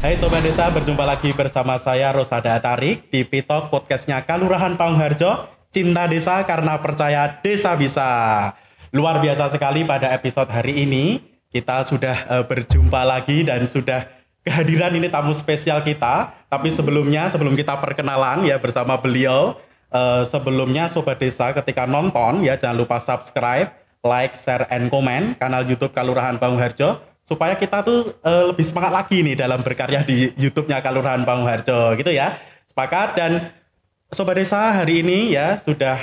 Hai Sobat Desa, berjumpa lagi bersama saya Rosada Atarik di Pitok podcastnya Kalurahan Pangharjo. Cinta desa karena percaya desa bisa. Luar biasa sekali pada episode hari ini. Kita sudah berjumpa lagi dan sudah kehadiran ini tamu spesial kita. Tapi sebelum kita perkenalan ya bersama beliau, sebelumnya Sobat Desa ketika nonton ya jangan lupa subscribe, like, share, and comment kanal YouTube Kalurahan Pangharjo supaya kita tuh lebih semangat lagi nih dalam berkarya di YouTube-nya Kalurahan Pangharjo gitu ya. Sepakat. Dan Sobat Desa hari ini ya sudah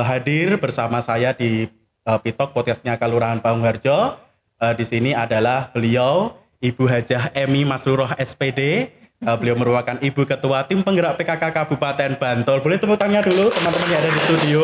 hadir bersama saya di Pitok podcastnya Kalurahan Pangharjo. Di sini adalah beliau Ibu Hajah Emi Masruroh SPD. Beliau merupakan Ibu Ketua Tim Penggerak PKK Kabupaten Bantul. Boleh tepuk tangannya dulu teman-teman yang ada di studio.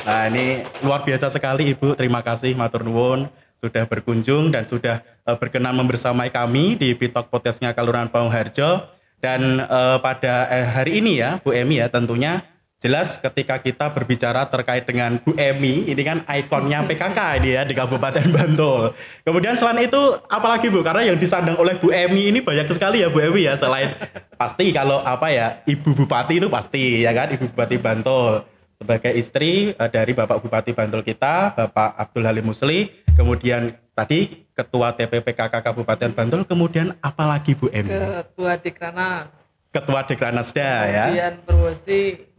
Nah ini luar biasa sekali Ibu. Terima kasih matur nuwun sudah berkunjung dan sudah berkenan membersamai kami di Pitok podcastnya Kalurahan Pangharjo. Dan pada hari ini ya Bu Emi ya tentunya jelas ketika kita berbicara terkait dengan Bu Emi ini kan ikonnya PKK ini ya di Kabupaten Bantul. Kemudian selain itu apalagi Bu, karena yang disandang oleh Bu Emi ini banyak sekali ya Bu Emi ya, selain pasti kalau apa ya Ibu Bupati itu pasti ya kan, Ibu Bupati Bantul sebagai istri dari Bapak Bupati Bantul kita, Bapak Abdul Halim Musli, kemudian tadi Ketua TPPKK Kabupaten Bantul, kemudian apalagi Bu Emi? Ketua Dekranas. Ketua Dekranasda ya. Kemudian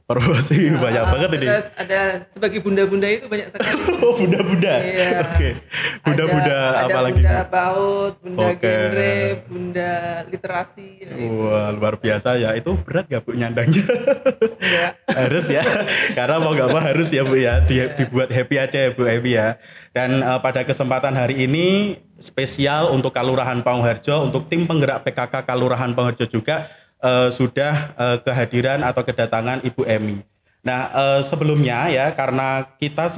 Perwosi banyak banget ini. Terus ada sebagai bunda-bunda itu banyak sekali. Oh, bunda-bunda. Iya. Oke. Bunda-bunda apa lagi? Bunda PAUD, bunda Oke. genre, bunda literasi. Wah, luar biasa ya. Itu berat gak Bu nyandangnya? Enggak. Harus ya. Karena mau gak mau harus ya Bu ya. Dibuat happy aja ya Bu Emi ya. Dan pada kesempatan hari ini spesial untuk Kalurahan Pangharjo, untuk tim penggerak PKK Kalurahan Pangharjo juga sudah kehadiran atau kedatangan Ibu Emi. Nah sebelumnya ya karena kita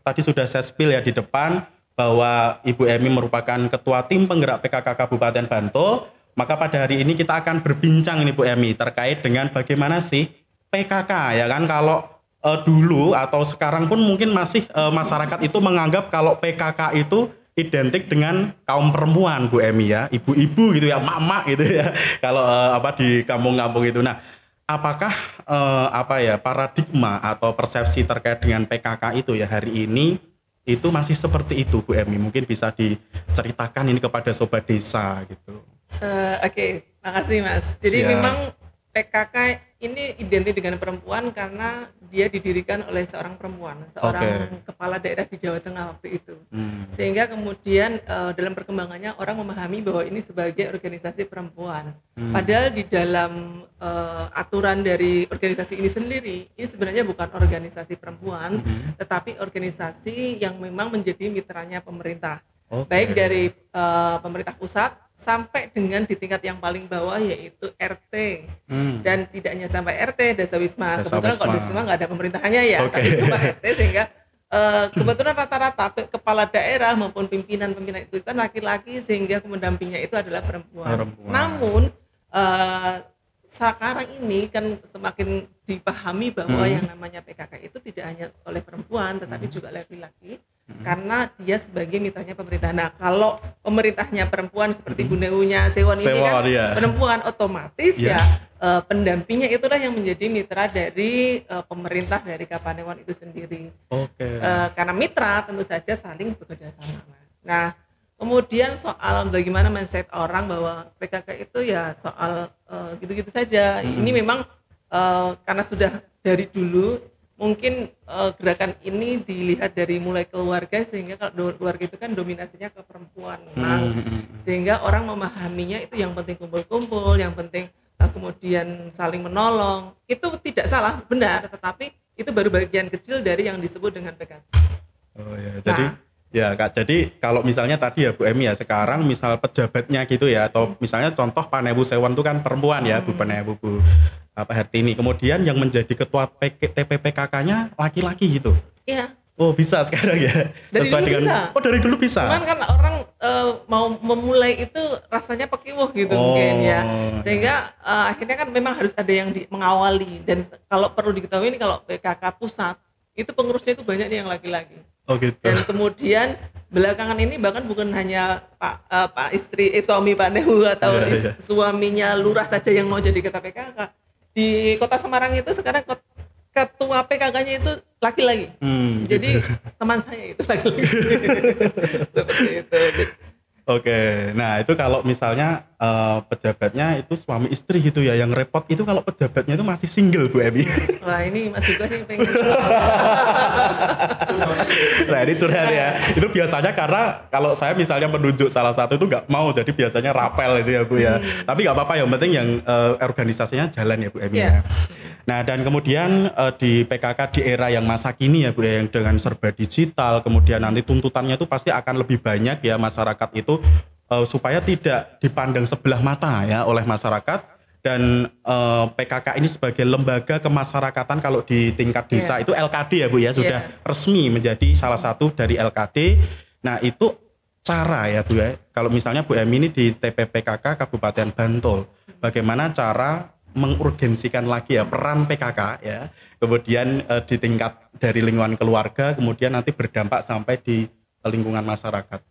tadi sudah saya spill ya di depan bahwa Ibu Emi merupakan ketua tim penggerak PKK Kabupaten Bantul, maka pada hari ini kita akan berbincang nih Bu Emi terkait dengan bagaimana sih PKK ya kan. Kalau dulu atau sekarang pun mungkin masih masyarakat itu menganggap kalau PKK itu identik dengan kaum perempuan Bu Emi ya, ibu-ibu gitu ya, mak-mak gitu ya. Kalau di kampung-kampung itu. Nah, apakah paradigma atau persepsi terkait dengan PKK itu ya hari ini itu masih seperti itu Bu Emi? Mungkin bisa diceritakan ini kepada Sobat Desa gitu. Oke, makasih Mas. Jadi Siap. memang PKK ini identik dengan perempuan karena dia didirikan oleh seorang perempuan, seorang kepala daerah di Jawa Tengah waktu itu. Sehingga kemudian dalam perkembangannya orang memahami bahwa ini sebagai organisasi perempuan. Padahal di dalam aturan dari organisasi ini sendiri, ini sebenarnya bukan organisasi perempuan, tetapi organisasi yang memang menjadi mitranya pemerintah. Baik dari pemerintah pusat sampai dengan di tingkat yang paling bawah yaitu RT. Dan tidak hanya sampai RT, Desa Wisma. Kebetulan kalau Desa Wisma nggak ada pemerintahannya ya, tapi cuma RT sehingga kebetulan rata-rata kepala daerah maupun pimpinan-pimpinan itu kan laki-laki sehingga mendampingnya itu adalah perempuan. Namun sekarang ini kan semakin dipahami bahwa yang namanya PKK itu tidak hanya oleh perempuan tetapi juga laki-laki karena dia sebagai mitranya pemerintah. Nah kalau pemerintahnya perempuan seperti Bundaunya Sewon ini kan perempuan, otomatis ya pendampingnya itulah yang menjadi mitra dari pemerintah dari Kapanewon itu sendiri. Karena mitra tentu saja saling bekerja sama. Nah kemudian soal bagaimana mindset orang bahwa PKK itu ya soal gitu-gitu saja. Ini memang karena sudah dari dulu mungkin gerakan ini dilihat dari mulai keluarga sehingga kalau keluarga itu kan dominasinya ke perempuan memang. Sehingga orang memahaminya itu yang penting kumpul-kumpul, yang penting kemudian saling menolong. Itu tidak salah, benar, tetapi itu baru bagian kecil dari yang disebut dengan PKK. Oh ya, jadi ya Kak, jadi kalau misalnya tadi ya Bu Emi ya sekarang misal pejabatnya gitu ya atau misalnya contoh Panewu Sewon itu kan perempuan ya Bu Panewu Bu Hertini, kemudian yang menjadi ketua TPPKK-nya laki-laki gitu. Iya. Oh bisa sekarang ya. Dari sesuai dulu dengan bisa. Oh dari dulu bisa. Cuman kan orang mau memulai itu rasanya pekiwuh gitu mungkin ya. Sehingga akhirnya kan memang harus ada yang mengawali dan kalau perlu diketahui ini kalau PKK pusat itu pengurusnya itu banyak nih yang laki-laki. Oh gitu. Dan kemudian belakangan ini bahkan bukan hanya Pak suami Pak Nehu atau suaminya lurah saja yang mau jadi ketua PKK. Di Kota Semarang itu sekarang ketua PKK-nya itu laki-laki. Jadi teman saya itu laki-laki. Seperti itu. Oke, nah itu kalau misalnya pejabatnya itu suami istri gitu ya, yang repot itu kalau pejabatnya itu masih single Bu Emi. Wah ini Mas juga nih pengen. Nah ini curhat ya, itu biasanya karena kalau saya misalnya menunjuk salah satu itu nggak mau, jadi biasanya rapel itu ya Bu ya. Tapi nggak apa-apa, yang penting yang organisasinya jalan ya Bu Emi ya. Nah dan kemudian di PKK di era yang masa kini ya Bu ya, yang dengan serba digital, kemudian nanti tuntutannya itu pasti akan lebih banyak ya masyarakat itu, supaya tidak dipandang sebelah mata ya oleh masyarakat, dan PKK ini sebagai lembaga kemasyarakatan kalau di tingkat desa itu LKD ya Bu ya, sudah resmi menjadi salah satu dari LKD. Nah itu cara ya Bu ya, kalau misalnya Bu Emi ini di TPPKK Kabupaten Bantul, bagaimana cara mengurgensikan lagi ya peran PKK ya, kemudian di tingkat dari lingkungan keluarga, kemudian nanti berdampak sampai di lingkungan masyarakat.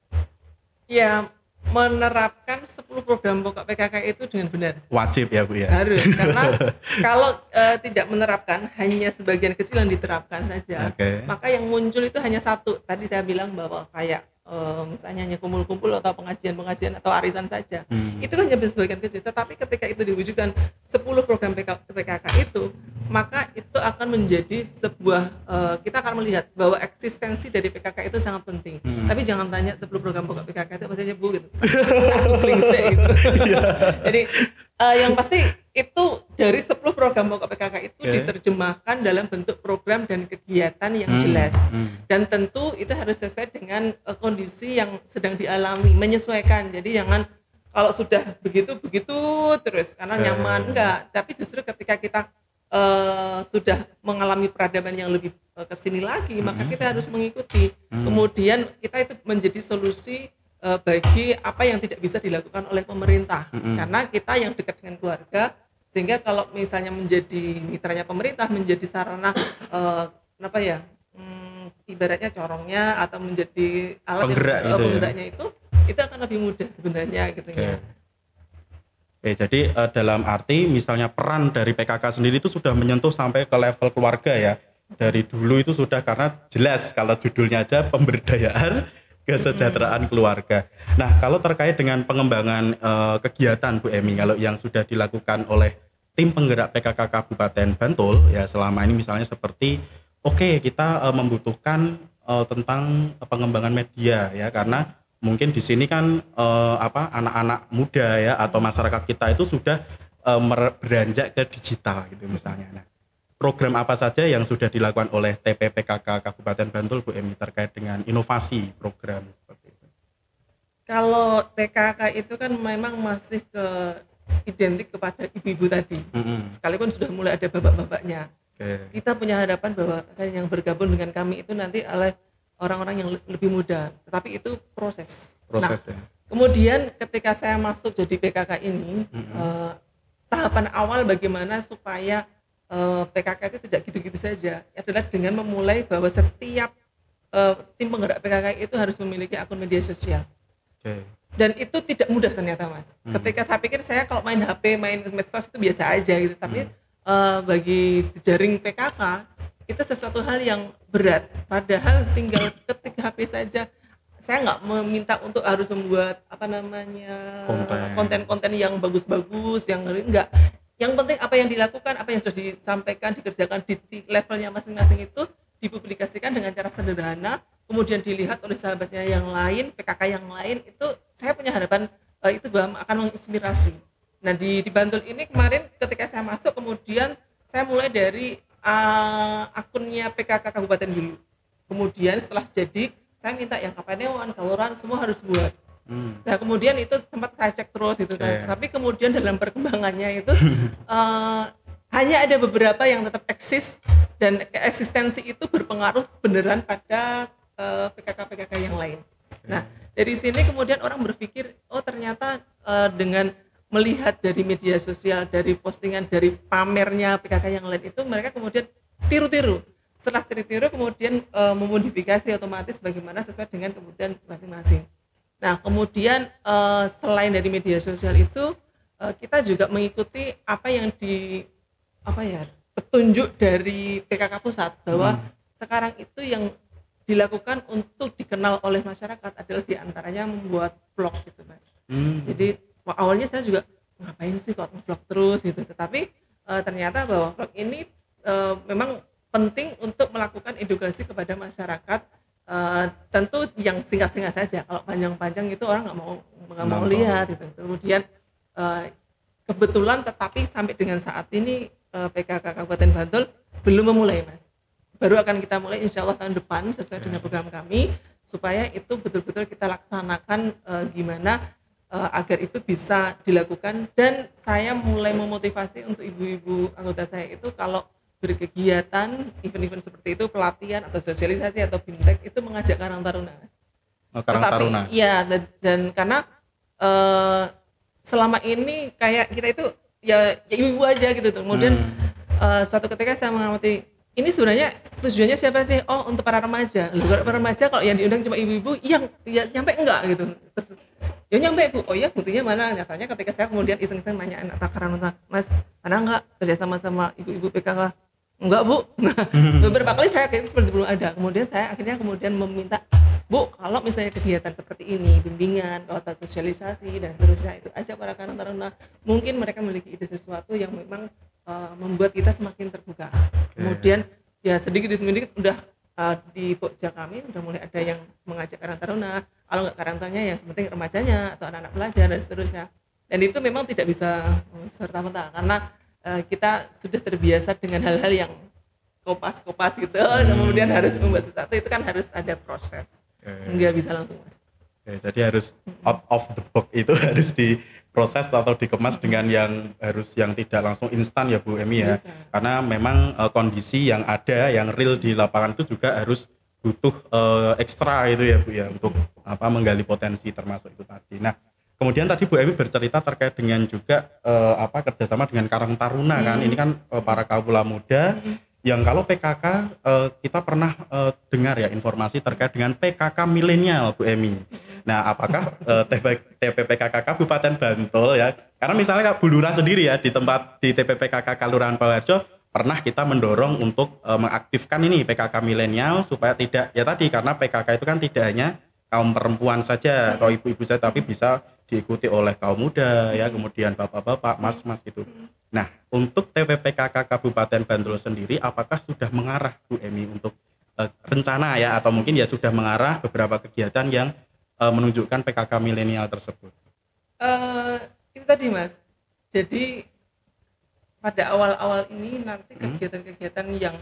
Ya, menerapkan 10 program pokok PKK itu dengan benar. Wajib ya Bu ya? Harus, karena kalau tidak menerapkan, hanya sebagian kecil yang diterapkan saja, maka yang muncul itu hanya satu. Tadi saya bilang bahwa kayak misalnya hanya kumpul-kumpul atau pengajian-pengajian atau arisan saja, itu kan hanya sebagian kecil. Tetapi ketika itu diwujudkan 10 program PKK itu, maka itu akan menjadi sebuah, kita akan melihat bahwa eksistensi dari PKK itu sangat penting. Tapi jangan tanya 10 program pokok PKK itu apa saja Bu gitu. Aku klingsek gitu. Jadi yang pasti itu dari 10 program pokok PKK itu diterjemahkan dalam bentuk program dan kegiatan yang jelas. Dan tentu itu harus sesuai dengan kondisi yang sedang dialami, menyesuaikan. Jadi jangan kalau sudah begitu terus karena nyaman, enggak. Tapi justru ketika kita sudah mengalami peradaban yang lebih kesini lagi, maka kita harus mengikuti. Kemudian kita itu menjadi solusi bagi apa yang tidak bisa dilakukan oleh pemerintah, karena kita yang dekat dengan keluarga, sehingga kalau misalnya menjadi mitranya pemerintah, menjadi sarana ibaratnya corongnya atau menjadi alat penggeraknya itu akan lebih mudah sebenarnya gitu ya. Jadi dalam arti misalnya peran dari PKK sendiri itu sudah menyentuh sampai ke level keluarga ya. Dari dulu itu sudah, karena jelas kalau judulnya aja pemberdayaan kesejahteraan keluarga. Nah, kalau terkait dengan pengembangan kegiatan Bu Emi, kalau yang sudah dilakukan oleh tim penggerak PKK Kabupaten Bantul ya selama ini, misalnya seperti kita membutuhkan tentang pengembangan media ya, karena mungkin di sini kan anak-anak muda ya atau masyarakat kita itu sudah beranjak ke digital gitu misalnya. Nah, program apa saja yang sudah dilakukan oleh TPPKK Kabupaten Bantul Bu Emi terkait dengan inovasi program seperti itu? Kalau PKK itu kan memang masih identik kepada ibu-ibu tadi, sekalipun sudah mulai ada bapak-bapaknya. Kita punya harapan bahwa yang bergabung dengan kami itu nanti oleh orang-orang yang lebih muda, tetapi itu proses. Kemudian ketika saya masuk jadi PKK ini, tahapan awal bagaimana supaya PKK itu tidak gitu-gitu saja adalah dengan memulai bahwa setiap tim penggerak PKK itu harus memiliki akun media sosial. Dan itu tidak mudah ternyata Mas. Ketika saya pikir saya kalau main HP, main medsos itu biasa aja gitu, tapi bagi jejaring PKK itu sesuatu hal yang berat. Padahal tinggal ketik HP saja. Saya nggak meminta untuk harus membuat konten-konten yang bagus-bagus, yang enggak. Yang penting apa yang dilakukan, apa yang sudah disampaikan, dikerjakan di levelnya masing-masing itu dipublikasikan dengan cara sederhana, kemudian dilihat oleh sahabatnya yang lain, PKK yang lain, itu saya punya harapan itu bahwa akan menginspirasi. Nah di Bantul ini kemarin ketika saya masuk, kemudian saya mulai dari akunnya PKK Kabupaten dulu. Kemudian setelah jadi, saya minta yang Kapanewon, Kelurahan, semua harus buat. Nah kemudian itu sempat saya cek terus itu tapi kemudian dalam perkembangannya itu hanya ada beberapa yang tetap eksis, dan eksistensi itu berpengaruh beneran pada PKK-PKK yang lain. Nah dari sini kemudian orang berpikir, oh ternyata dengan melihat dari media sosial, dari postingan, dari pamernya PKK yang lain itu, mereka kemudian tiru-tiru. setelah ditiru kemudian memodifikasi otomatis bagaimana sesuai dengan kebutuhan masing-masing. Nah, kemudian selain dari media sosial itu kita juga mengikuti apa yang petunjuk dari PKK Pusat bahwa sekarang itu yang dilakukan untuk dikenal oleh masyarakat adalah diantaranya membuat vlog gitu, Mas. Jadi awalnya saya juga ngapain sih kok vlog terus gitu, tetapi ternyata bahwa vlog ini memang penting untuk melakukan edukasi kepada masyarakat. Tentu yang singkat-singkat saja, kalau panjang-panjang itu orang nggak mau lihat gitu. Kemudian kebetulan tetapi sampai dengan saat ini PKK Kabupaten Bantul belum memulai, Mas. Baru akan kita mulai insya Allah tahun depan sesuai dengan program kami, supaya itu betul-betul kita laksanakan gimana agar itu bisa dilakukan. Dan saya mulai memotivasi untuk ibu-ibu anggota saya itu kalau berkegiatan event-event seperti itu, pelatihan atau sosialisasi atau bimtek itu mengajak Karang Taruna. Karang Taruna. Iya, dan karena selama ini kayak kita itu ya ibu-ibu aja gitu tuh. Kemudian suatu ketika saya mengamati ini sebenarnya tujuannya siapa sih? Oh, untuk para remaja. Para remaja kalau yang diundang cuma ibu-ibu, yang ya, nyampe enggak gitu. Terus ya nyampe Bu. Oh iya, buktinya mana? Nyatanya ketika saya kemudian iseng-iseng nanya anak takaran, Mas, mana enggak kerja sama ibu-ibu PKK? Enggak, Bu. Nah, beberapa kali saya kayak seperti belum ada. Kemudian saya akhirnya meminta, Bu, kalau misalnya kegiatan seperti ini, bimbingan, atau sosialisasi dan seterusnya, itu ajak para Karang Taruna. Mungkin mereka memiliki ide sesuatu yang memang membuat kita semakin terbuka. Kemudian ya sedikit demi sedikit udah di Pokja kami udah mulai ada yang mengajak Karang Taruna. Kalau nggak Karang Tarunanya yang penting remajanya atau anak-anak pelajar dan seterusnya. Dan itu memang tidak bisa serta-merta karena kita sudah terbiasa dengan hal-hal yang kopas-kopas gitu, kemudian harus membuat sesuatu itu kan harus ada proses, nggak bisa langsung, Mas. Jadi harus out of the box itu harus diproses atau dikemas dengan yang tidak langsung instan ya Bu Emi ya, karena memang kondisi yang ada yang real di lapangan itu juga harus butuh ekstra itu ya Bu ya untuk menggali potensi termasuk itu tadi. Nah, kemudian tadi Bu Emi bercerita terkait dengan juga kerjasama dengan Karang Taruna kan, ini kan para kaula muda yang kalau PKK kita pernah dengar ya informasi terkait dengan PKK milenial Bu Emi. Nah, apakah TPPKK Kabupaten Bantul ya, karena misalnya Kak Bu Lurah sendiri ya di TPPKK Kelurahan Pangharjo pernah kita mendorong untuk mengaktifkan ini PKK milenial supaya tidak ya tadi, karena PKK itu kan tidak hanya kaum perempuan saja atau ibu-ibu saja, tapi bisa diikuti oleh kaum muda ya, kemudian bapak-bapak, mas-mas gitu. Nah, untuk TPPKK Kabupaten Bantul sendiri apakah sudah mengarah Bu Emi untuk rencana ya, atau mungkin ya sudah mengarah beberapa kegiatan yang menunjukkan PKK milenial tersebut? Itu tadi, Mas. Jadi pada awal-awal ini nanti kegiatan-kegiatan yang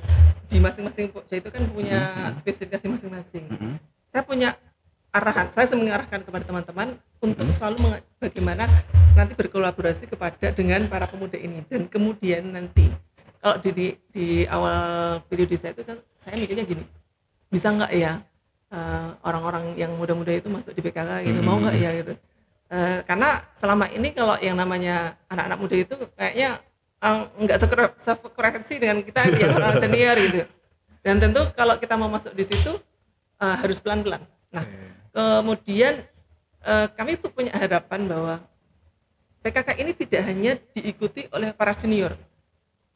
di masing-masing Pokja itu kan punya spesifikasi masing-masing. Saya punya arahan, saya mengarahkan kepada teman-teman untuk selalu bagaimana nanti berkolaborasi dengan para pemuda ini. Dan kemudian nanti kalau di awal periode saya itu kan saya mikirnya gini, bisa nggak ya orang-orang yang muda-muda itu masuk di PKK gitu, mau nggak ya gitu. Karena selama ini kalau yang namanya anak-anak muda itu kayaknya nggak sefrekuensi dengan kita yang orang senior gitu. Dan tentu kalau kita mau masuk di situ harus pelan-pelan. Nah, kemudian kami tuh punya harapan bahwa PKK ini tidak hanya diikuti oleh para senior.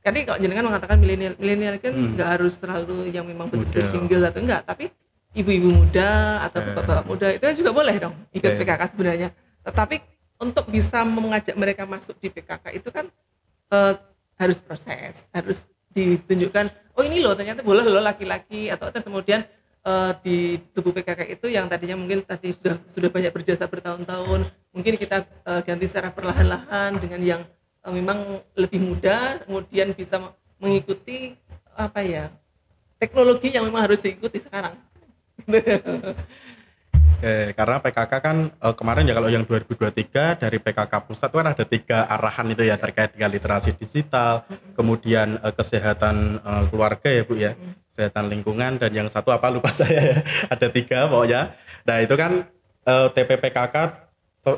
Jadi kalau jenengan mengatakan milenial kan nggak harus selalu yang memang betul-betul single atau enggak, tapi ibu-ibu muda atau bapak-bapak muda itu juga boleh dong ikut PKK sebenarnya. Tetapi untuk bisa mengajak mereka masuk di PKK itu kan harus proses, harus ditunjukkan, oh ini loh ternyata boleh loh laki-laki, atau terus kemudian di tubuh PKK itu yang tadinya mungkin tadi sudah banyak berjasa bertahun-tahun, mungkin kita ganti secara perlahan-lahan dengan yang memang lebih muda, kemudian bisa mengikuti teknologi yang memang harus diikuti sekarang. Karena PKK kan kemarin ya, kalau yang 2023 dari PKK Pusat kan ada 3 arahan itu ya terkait dengan literasi digital, kemudian kesehatan keluarga ya Bu ya, kesehatan lingkungan, dan yang satu apa lupa saya ya, ada 3 pokoknya. Nah itu kan TPPKK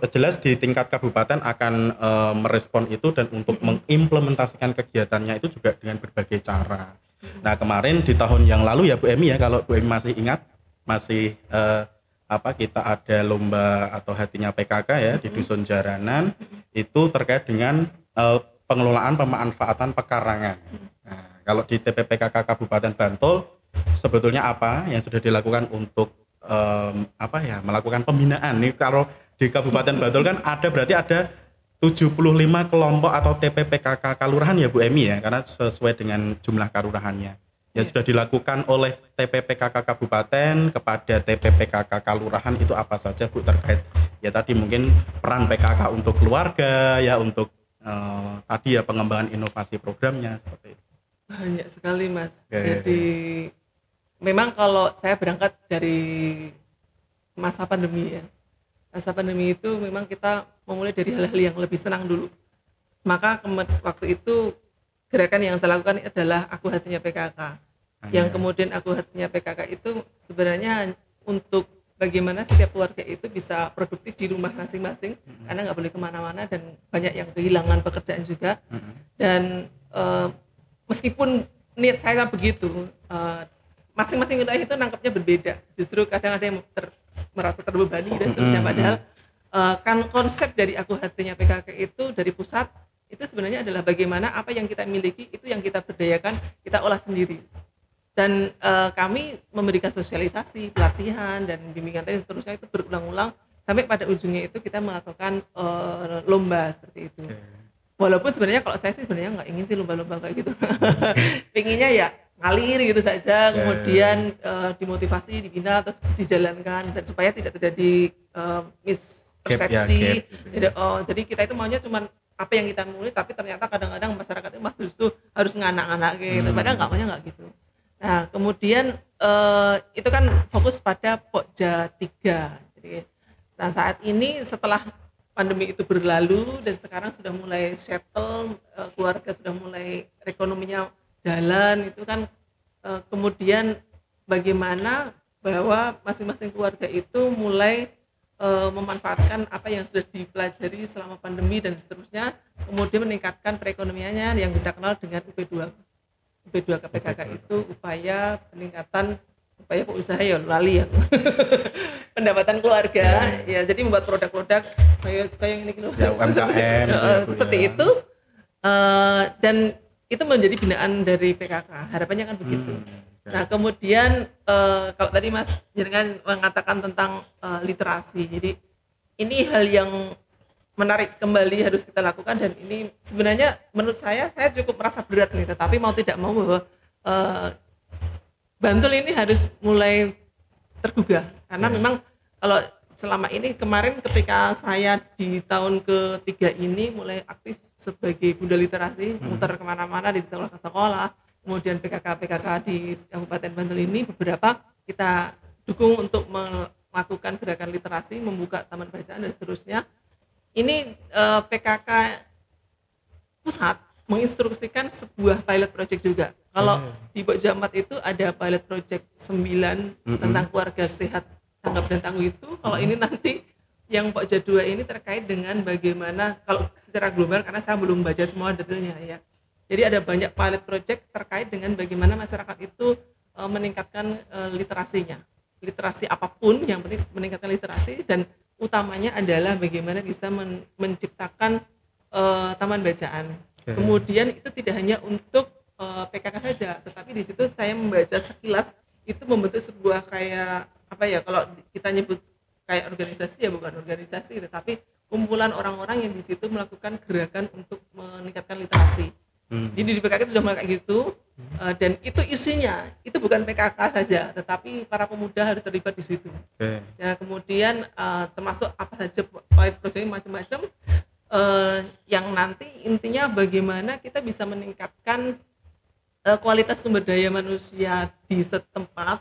jelas di tingkat kabupaten akan merespon itu dan untuk mengimplementasikan kegiatannya itu juga dengan berbagai cara. Nah kemarin di tahun yang lalu ya Bu Emi ya, kalau Bu Emi masih ingat, masih kita ada lomba atau hatinya PKK ya di Dusun Jaranan, itu terkait dengan pengelolaan pemanfaatan pekarangan. Nah, kalau di TPPKK Kabupaten Bantul sebetulnya apa yang sudah dilakukan untuk melakukan pembinaan nih? Kalau di Kabupaten Bantul kan berarti ada 75 kelompok atau TPPKK Kalurahan ya Bu Emi ya, karena sesuai dengan jumlah kalurahannya. Yang sudah dilakukan oleh TPPKK Kabupaten kepada TPPKK Kalurahan itu apa saja Bu, terkait ya tadi mungkin peran PKK untuk keluarga ya, untuk tadi ya pengembangan inovasi programnya seperti itu. Banyak sekali Mas. Jadi memang kalau saya berangkat dari masa pandemi ya. Masa pandemi itu memang kita memulai dari hal-hal yang lebih senang dulu. Maka waktu itu gerakan yang saya lakukan adalah Aku Hatinya PKK. Yang kemudian Aku Hatinya PKK itu sebenarnya untuk bagaimana setiap keluarga itu bisa produktif di rumah masing-masing, karena nggak boleh kemana-mana dan banyak yang kehilangan pekerjaan juga. Dan meskipun niat saya begitu, masing-masing wilayah itu nangkapnya berbeda. Justru kadang ada yang merasa terbebani dan seterusnya. Padahal kan konsep dari Aku Hatinya PKK itu dari pusat itu sebenarnya adalah bagaimana apa yang kita miliki itu yang kita berdayakan, kita olah sendiri. Dan kami memberikan sosialisasi, pelatihan dan bimbingan dan seterusnya itu berulang-ulang sampai pada ujungnya itu kita melakukan lomba seperti itu. Walaupun sebenarnya kalau saya sih sebenarnya nggak ingin sih lomba-lomba kayak gitu. Pengennya ya ngalir gitu saja, kemudian dimotivasi, dibina, terus dijalankan, dan supaya tidak terjadi mispersepsi. Jadi kita itu maunya cuma apa yang kita mulai, tapi ternyata kadang-kadang masyarakat itu justru harus nganak-nganak gitu, padahal nggak maunya nggak gitu. Nah kemudian itu kan fokus pada Pokja 3. Jadi, nah saat ini setelah pandemi itu berlalu dan sekarang sudah mulai settle, keluarga sudah mulai ekonominya jalan, itu kan kemudian bagaimana bahwa masing-masing keluarga itu mulai memanfaatkan apa yang sudah dipelajari selama pandemi dan seterusnya, kemudian meningkatkan perekonomiannya yang kita kenal dengan UP2 KPKK itu upaya peningkatan upaya usaha ya lali ya pendapatan keluarga ya, jadi membuat produk-produk kayak ini ya, UMKM seperti itu, dan itu menjadi binaan dari PKK, harapannya kan begitu. Nah kemudian kalau tadi Mas Jenengan mengatakan tentang literasi, jadi ini hal yang menarik kembali harus kita lakukan, dan ini sebenarnya menurut saya cukup merasa berat nih, tetapi mau tidak mau bahwa Bantul ini harus mulai tergugah karena memang kalau selama ini kemarin ketika saya di tahun ketiga ini mulai aktif sebagai Bunda Literasi, muter kemana-mana di sekolah ke sekolah, kemudian PKK di Kabupaten Bantul ini beberapa kita dukung untuk melakukan gerakan literasi, membuka taman bacaan dan seterusnya. Ini PKK pusat menginstruksikan sebuah pilot project juga. Kalau di Pokja 4 itu ada pilot project 9 tentang keluarga sehat, tanggap dan tangguh itu. Kalau ini nanti yang Pokja 2 ini terkait dengan bagaimana, kalau secara global karena saya belum baca semua detailnya ya. Jadi ada banyak pilot project terkait dengan bagaimana masyarakat itu meningkatkan literasinya. Literasi apapun, yang penting meningkatkan literasi, dan utamanya adalah bagaimana bisa menciptakan taman bacaan. Kemudian itu tidak hanya untuk PKK saja, tetapi di situ saya membaca sekilas itu membentuk sebuah kayak apa ya, kalau kita nyebut kayak organisasi ya bukan organisasi, tetapi kumpulan orang-orang yang di situ melakukan gerakan untuk meningkatkan literasi. Jadi di PKK itu sudah mulai kayak gitu, dan itu isinya itu bukan PKK saja, tetapi para pemuda harus terlibat di situ. Ya, kemudian termasuk apa saja proyek macam-macam, yang nanti intinya bagaimana kita bisa meningkatkan kualitas sumber daya manusia di setempat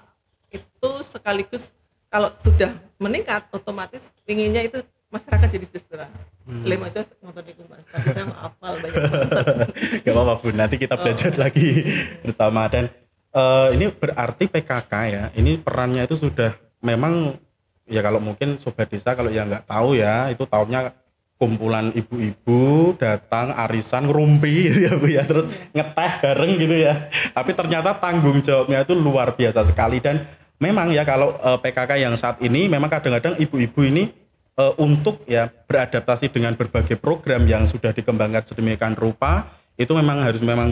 itu, sekaligus kalau sudah meningkat otomatis inginnya itu masyarakat jadi sejahtera. Lima jos ngotot niku Mas, tapi saya nggak hafal banyak banget. Gak apa-apa Bu, nanti kita belajar lagi bersama. Dan ini berarti PKK ya, ini perannya itu sudah memang ya, kalau mungkin Sobat Desa kalau yang nggak tahu ya, itu tahunnya kumpulan ibu-ibu datang arisan ngerumpi gitu ya Bu ya, terus ngeteh bareng gitu ya. Tapi ternyata tanggung jawabnya itu luar biasa sekali. Dan memang ya kalau PKK yang saat ini memang kadang-kadang ibu-ibu ini untuk ya beradaptasi dengan berbagai program yang sudah dikembangkan sedemikian rupa, itu memang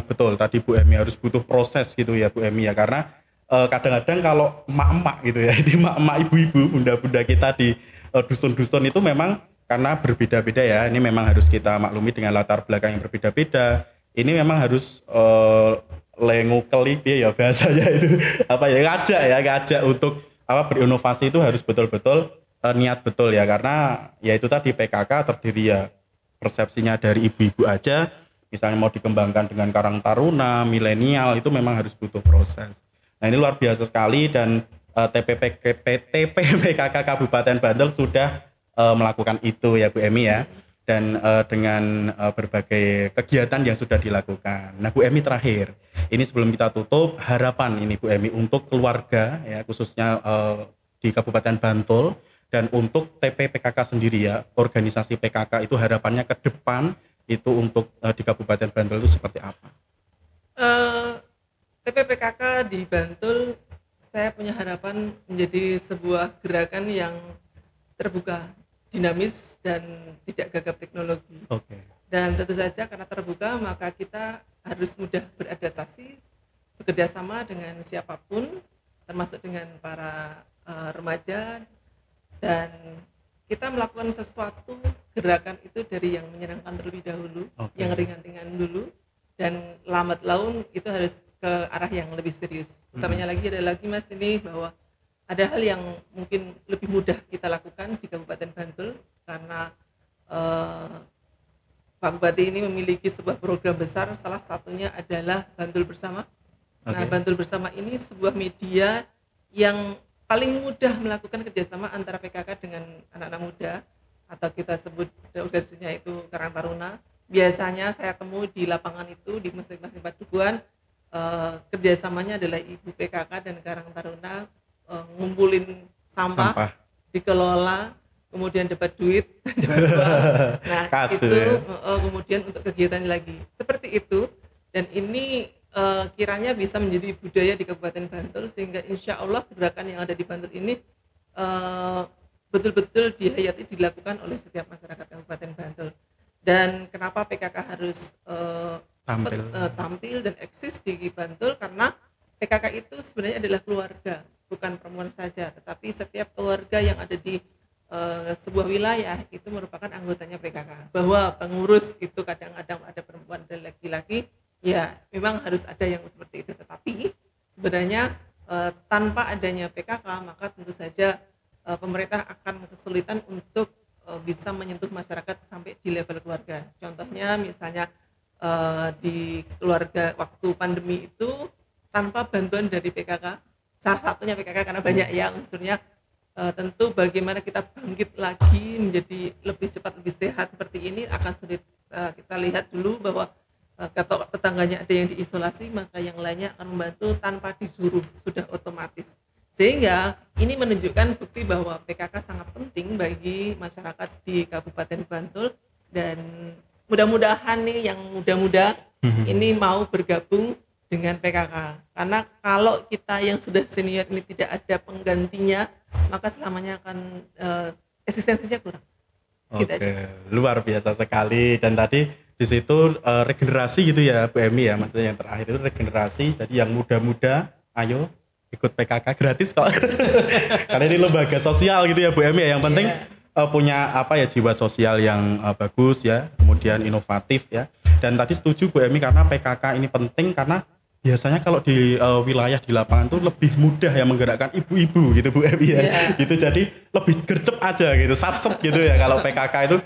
betul tadi Bu Emi harus butuh proses gitu ya Bu Emi ya, karena kadang-kadang kalau emak-emak gitu ya, di emak-emak ibu-ibu bunda-bunda kita di dusun-dusun itu memang karena berbeda-beda ya, ini memang harus kita maklumi dengan latar belakang yang berbeda-beda. Ini memang harus lengu kelip ya bahasanya itu apa ya, ngajak untuk apa berinovasi itu harus betul-betul niat betul ya, karena ya itu tadi PKK terdiri ya persepsinya dari ibu-ibu aja, misalnya mau dikembangkan dengan Karang Taruna, milenial itu memang harus butuh proses. Nah ini luar biasa sekali dan TPPKK Kabupaten Bantul sudah melakukan itu ya Bu Emi ya, dan dengan berbagai kegiatan yang sudah dilakukan. Nah Bu Emi terakhir, ini sebelum kita tutup, harapan ini Bu Emi untuk keluarga ya khususnya di Kabupaten Bantul dan untuk TPPKK sendiri ya, organisasi PKK itu harapannya ke depan itu untuk di Kabupaten Bantul itu seperti apa? TPPKK di Bantul saya punya harapan menjadi sebuah gerakan yang terbuka, dinamis dan tidak gagap teknologi. Oke. Dan tentu saja karena terbuka maka kita harus mudah beradaptasi, bekerja sama dengan siapapun, termasuk dengan para remaja, dan kita melakukan sesuatu gerakan itu dari yang menyenangkan terlebih dahulu, yang ringan-ringan dulu, dan lambat laun itu harus ke arah yang lebih serius. Utamanya lagi ada lagi Mas ini bahwa ada hal yang mungkin lebih mudah kita lakukan di Kabupaten Bantul karena Pak Bupati ini memiliki sebuah program besar, salah satunya adalah Bantul Bersama. Nah, Bantul Bersama ini sebuah media yang paling mudah melakukan kerjasama antara PKK dengan anak-anak muda, atau kita sebut organisasinya itu Karang Taruna. Biasanya saya temui di lapangan itu di masing-masing padukuhan, kerjasamanya adalah ibu PKK dan Karang Taruna ngumpulin sampah, dikelola, kemudian dapat duit, nah itu kemudian untuk kegiatan lagi seperti itu. Dan ini kiranya bisa menjadi budaya di Kabupaten Bantul, sehingga insya Allah gerakan yang ada di Bantul ini betul-betul dihayati, dilakukan oleh setiap masyarakat Kabupaten Bantul. Dan kenapa PKK harus tampil dan eksis di Bantul, karena PKK itu sebenarnya adalah keluarga, bukan perempuan saja, tetapi setiap keluarga yang ada di sebuah wilayah itu merupakan anggotanya PKK. Bahwa pengurus itu kadang-kadang ada perempuan dan laki-laki, ya memang harus ada yang seperti itu, tetapi sebenarnya tanpa adanya PKK maka tentu saja pemerintah akan kesulitan untuk bisa menyentuh masyarakat sampai di level keluarga. Contohnya misalnya di keluarga waktu pandemi itu tanpa bantuan dari PKK, salah satunya PKK karena banyak ya unsurnya, tentu bagaimana kita bangkit lagi menjadi lebih cepat, lebih sehat seperti ini akan sulit. Kita lihat dulu bahwa tetangganya ada yang diisolasi, maka yang lainnya akan membantu tanpa disuruh, sudah otomatis. Sehingga ini menunjukkan bukti bahwa PKK sangat penting bagi masyarakat di Kabupaten Bantul, dan mudah-mudahan nih yang muda-muda ini mau bergabung dengan PKK. Karena kalau kita yang sudah senior ini tidak ada penggantinya, maka selamanya akan eksistensinya kurang. Oke, luar biasa sekali. Dan tadi di situ regenerasi gitu ya Bu Emi ya, maksudnya yang terakhir itu regenerasi. Jadi yang muda-muda ayo ikut PKK gratis kok. Karena ini lembaga sosial gitu ya Bu Emi ya. Yang penting punya apa ya, jiwa sosial yang bagus ya, kemudian inovatif ya. Dan tadi setuju Bu Emi karena PKK ini penting karena biasanya kalau di wilayah di lapangan tuh lebih mudah ya menggerakkan ibu-ibu gitu Bu Emi ya. Gitu, jadi lebih gercep aja gitu, satset gitu ya kalau PKK itu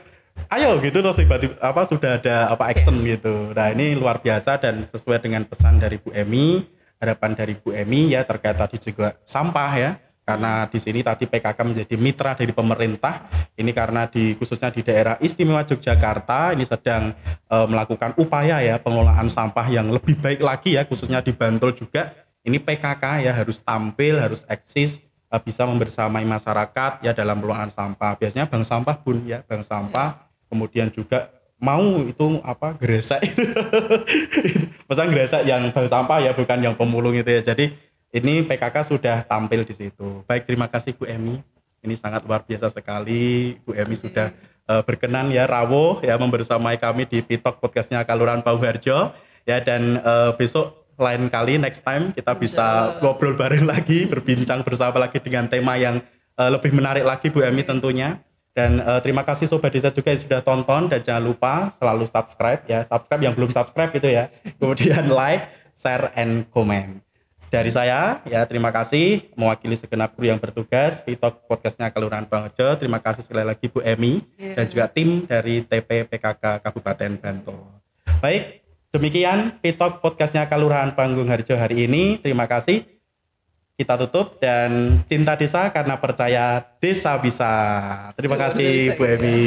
ayo gitu terus tiba-tiba apa sudah ada apa action gitu. Nah ini luar biasa dan sesuai dengan pesan dari Bu Emi, harapan dari Bu Emi ya terkait tadi juga sampah ya. Karena di sini tadi PKK menjadi mitra dari pemerintah. Ini karena khususnya di daerah istimewa Yogyakarta ini sedang melakukan upaya ya pengelolaan sampah yang lebih baik lagi ya, khususnya di Bantul juga. Ini PKK ya harus tampil, harus eksis, bisa membersamai masyarakat ya dalam pengelolaan sampah. Biasanya bank sampah Bun ya, bank sampah kemudian juga mau itu apa gresek itu. Pesan gresek yang bank sampah ya, bukan yang pemulung itu ya. Jadi ini PKK sudah tampil di situ. Baik, terima kasih Bu Emi. Ini sangat luar biasa sekali. Bu Emi sudah berkenan ya rawuh ya membersamai kami di Pitok podcastnya Kelurahan Pauharjo ya, dan besok lain kali next time kita bisa ngobrol bareng lagi, berbincang bersama lagi dengan tema yang lebih menarik lagi Bu Emi tentunya. Dan terima kasih Sobat Desa juga yang sudah tonton, dan jangan lupa selalu subscribe ya, subscribe yang belum subscribe itu ya, kemudian like, share, and comment. Dari saya ya, terima kasih mewakili segenap kru yang bertugas Pitok podcastnya Kelurahan Pauharjo. Terima kasih sekali lagi Bu Emi dan juga tim dari TP PKK Kabupaten Bantul. Baik, demikian Pitok podcastnya Kelurahan Pauharjo hari ini. Terima kasih. Kita tutup, dan cinta desa karena percaya desa bisa. Terima kasih Bu Emi.